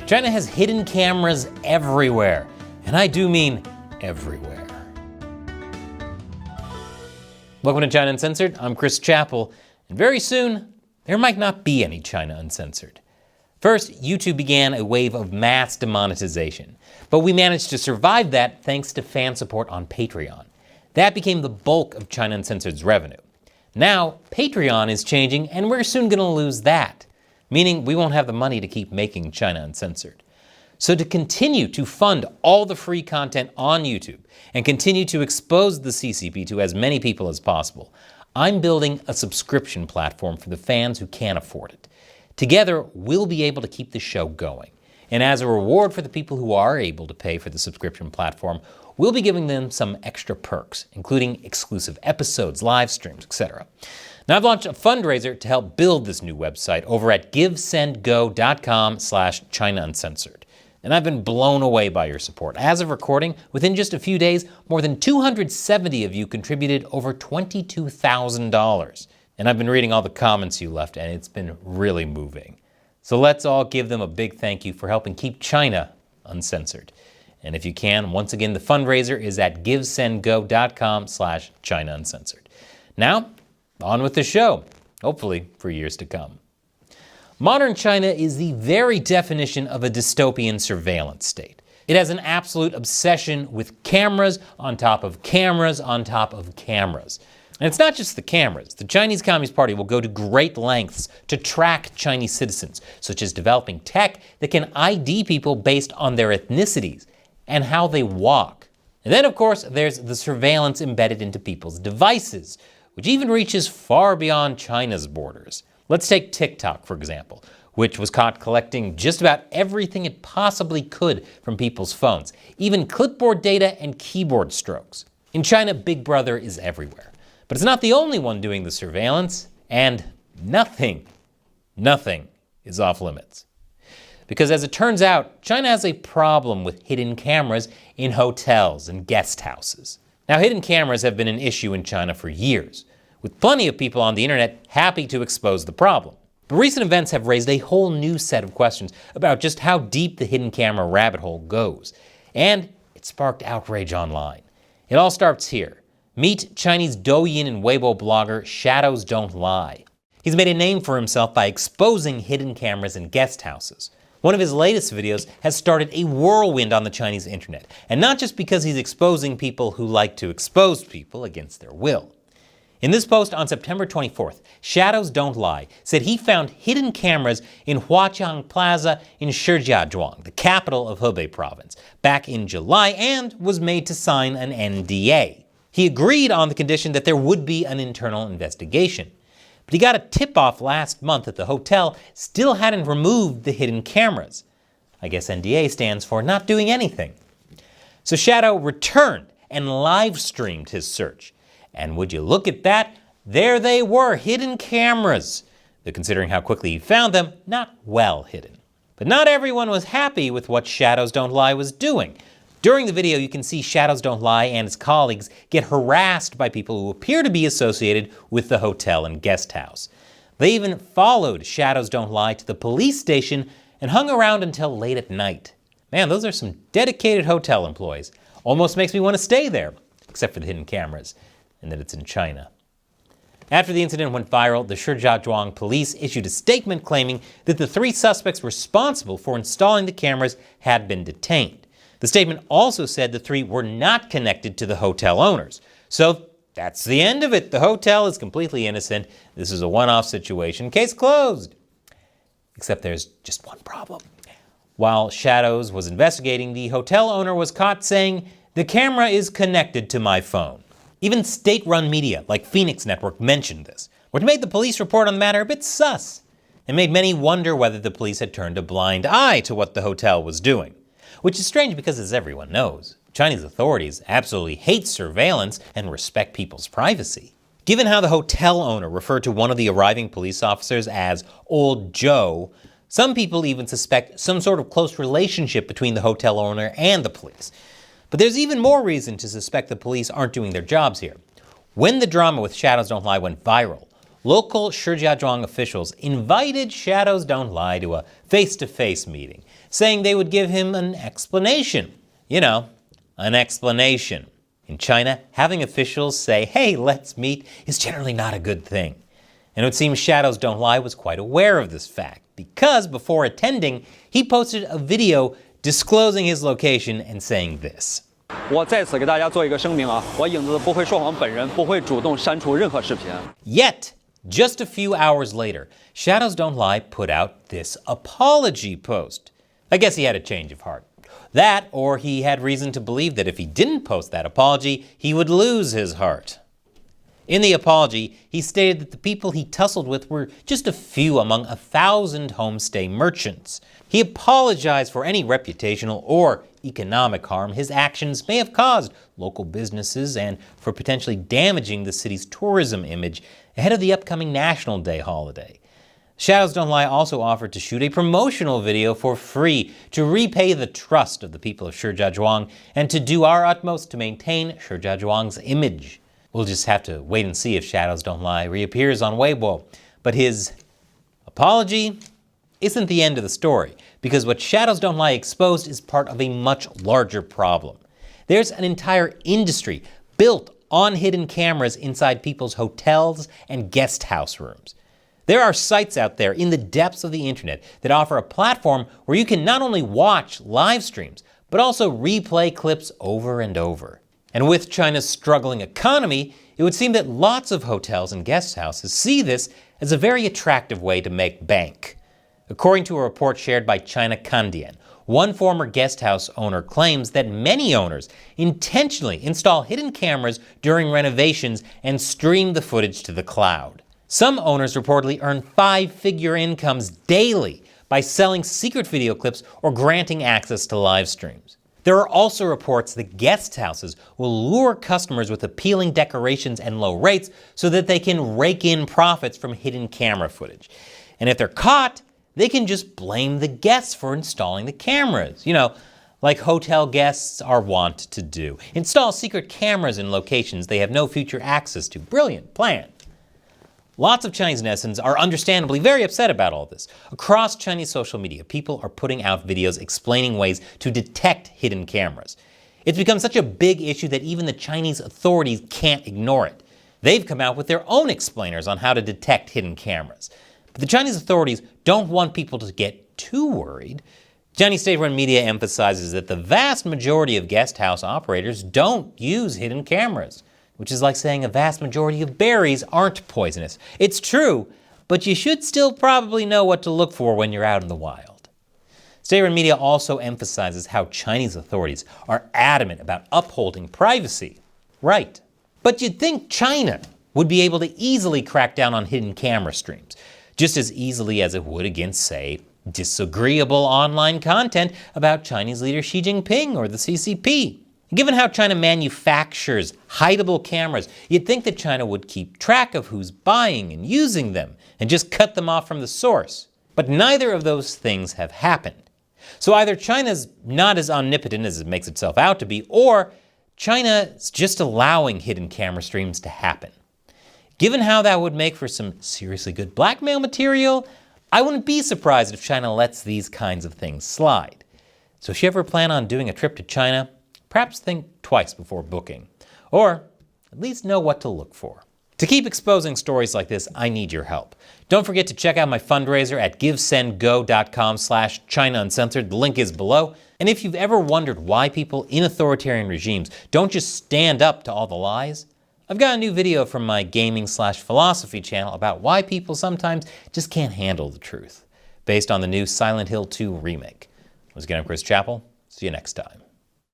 China has hidden cameras everywhere, and I do mean everywhere. Welcome to China Uncensored. I'm Chris Chappell, and very soon, there might not be any China Uncensored. First, YouTube began a wave of mass demonetization, but we managed to survive that thanks to fan support on Patreon. That became the bulk of China Uncensored's revenue. Now, Patreon is changing, and we're soon going to lose that, meaning we won't have the money to keep making China Uncensored. So to continue to fund all the free content on YouTube and continue to expose the CCP to as many people as possible, I'm building a subscription platform for the fans who can't afford it. Together, we'll be able to keep the show going. And as a reward for the people who are able to pay for the subscription platform, we'll be giving them some extra perks, including exclusive episodes, live streams, etc. Now, I've launched a fundraiser to help build this new website over at givesendgo.com/China Uncensored. And I've been blown away by your support. As of recording, within just a few days, more than 270 of you contributed over $22,000. And I've been reading all the comments you left, and it's been really moving. So let's all give them a big thank you for helping keep China uncensored. And if you can, once again, the fundraiser is at givesendgo.com/China Uncensored. Now, on with the show, hopefully for years to come. Modern China is the very definition of a dystopian surveillance state. It has an absolute obsession with cameras on top of cameras on top of cameras. And it's not just the cameras. The Chinese Communist Party will go to great lengths to track Chinese citizens, such as developing tech that can ID people based on their ethnicities and how they walk. And then, of course, there's the surveillance embedded into people's devices, which even reaches far beyond China's borders. Let's take TikTok, for example, which was caught collecting just about everything it possibly could from people's phones, even clipboard data and keyboard strokes. In China, Big Brother is everywhere. But it's not the only one doing the surveillance, and nothing is off limits. Because as it turns out, China has a problem with hidden cameras in hotels and guest houses. Now, hidden cameras have been an issue in China for years, with plenty of people on the internet happy to expose the problem. But recent events have raised a whole new set of questions about just how deep the hidden camera rabbit hole goes. And it sparked outrage online. It all starts here. Meet Chinese Douyin and Weibo blogger Shadows Don't Lie. He's made a name for himself by exposing hidden cameras in guest houses. One of his latest videos has started a whirlwind on the Chinese internet, and not just because he's exposing people who like to expose people against their will. In this post on September 24th, Shadows Don't Lie said he found hidden cameras in Huaqiang Plaza in Shijiazhuang, the capital of Hebei province, back in July and was made to sign an NDA. He agreed on the condition that there would be an internal investigation. But he got a tip-off last month that the hotel still hadn't removed the hidden cameras. I guess NDA stands for not doing anything. So Shadow returned and live-streamed his search. And would you look at that? There they were, hidden cameras. Though considering how quickly he found them, not well hidden. But not everyone was happy with what Shadows Don't Lie was doing. During the video, you can see Shadows Don't Lie and his colleagues get harassed by people who appear to be associated with the hotel and guest house. They even followed Shadows Don't Lie to the police station and hung around until late at night. Man, those are some dedicated hotel employees. Almost makes me want to stay there, except for the hidden cameras. And that it's in China. After the incident went viral, the Shijiazhuang police issued a statement claiming that the 3 suspects responsible for installing the cameras had been detained. The statement also said the 3 were not connected to the hotel owners. So that's the end of it. The hotel is completely innocent. This is a one-off situation. Case closed. Except there's just one problem. While Shadows was investigating, the hotel owner was caught saying, "The camera is connected to my phone." Even state-run media like Phoenix Network mentioned this, which made the police report on the matter a bit sus, and made many wonder whether the police had turned a blind eye to what the hotel was doing. Which is strange because, as everyone knows, Chinese authorities absolutely hate surveillance and respect people's privacy. Given how the hotel owner referred to one of the arriving police officers as Old Joe, some people even suspect some sort of close relationship between the hotel owner and the police. But there's even more reason to suspect the police aren't doing their jobs here. When the drama with Shadows Don't Lie went viral, local Shijiazhuang officials invited Shadows Don't Lie to a face-to-face meeting, saying they would give him an explanation. You know, an explanation. In China, having officials say, hey, let's meet, is generally not a good thing. And it would seem Shadows Don't Lie was quite aware of this fact, because before attending, he posted a video disclosing his location and saying this. 我在此给大家做一个声明啊，我影子不会说谎本人，不会主动删除任何视频。 Yet, just a few hours later, Shadows Don't Lie put out this apology post. I guess he had a change of heart. That, or he had reason to believe that if he didn't post that apology, he would lose his heart. In the apology, he stated that the people he tussled with were just a few among 1,000 homestay merchants. He apologized for any reputational or economic harm his actions may have caused local businesses and for potentially damaging the city's tourism image ahead of the upcoming National Day holiday. Shadows Don't Lie also offered to shoot a promotional video for free to repay the trust of the people of Shijiazhuang and to do our utmost to maintain Shijiazhuang's image. We'll just have to wait and see if Shadows Don't Lie reappears on Weibo. But his apology isn't the end of the story, because what Shadows Don't Lie exposed is part of a much larger problem. There's an entire industry built on hidden cameras inside people's hotels and guest house rooms. There are sites out there in the depths of the internet that offer a platform where you can not only watch live streams, but also replay clips over and over. And with China's struggling economy, it would seem that lots of hotels and guest houses see this as a very attractive way to make bank. According to a report shared by China Kandian, one former guest house owner claims that many owners intentionally install hidden cameras during renovations and stream the footage to the cloud. Some owners reportedly earn 5-figure incomes daily by selling secret video clips or granting access to live streams. There are also reports that guest houses will lure customers with appealing decorations and low rates so that they can rake in profits from hidden camera footage. And if they're caught, they can just blame the guests for installing the cameras. You know, like hotel guests are wont to do. Install secret cameras in locations they have no future access to. Brilliant plan. Lots of Chinese netizens are understandably very upset about all this. Across Chinese social media, people are putting out videos explaining ways to detect hidden cameras. It's become such a big issue that even the Chinese authorities can't ignore it. They've come out with their own explainers on how to detect hidden cameras. But the Chinese authorities don't want people to get too worried. Chinese state-run media emphasizes that the vast majority of guest house operators don't use hidden cameras, which is like saying a vast majority of berries aren't poisonous. It's true, but you should still probably know what to look for when you're out in the wild. State-run media also emphasizes how Chinese authorities are adamant about upholding privacy. Right. But you'd think China would be able to easily crack down on hidden camera streams, just as easily as it would against, say, disagreeable online content about Chinese leader Xi Jinping or the CCP. Given how China manufactures hideable cameras, you'd think that China would keep track of who's buying and using them and just cut them off from the source. But neither of those things have happened. So either China's not as omnipotent as it makes itself out to be, or China's just allowing hidden camera streams to happen. Given how that would make for some seriously good blackmail material, I wouldn't be surprised if China lets these kinds of things slide. So if you ever plan on doing a trip to China, perhaps think twice before booking, or at least know what to look for. To keep exposing stories like this, I need your help. Don't forget to check out my fundraiser at givesendgo.com/China Uncensored. The link is below. And if you've ever wondered why people in authoritarian regimes don't just stand up to all the lies, I've got a new video from my gaming/philosophy channel about why people sometimes just can't handle the truth, based on the new Silent Hill 2 remake. Once again, I'm Chris Chappell. See you next time.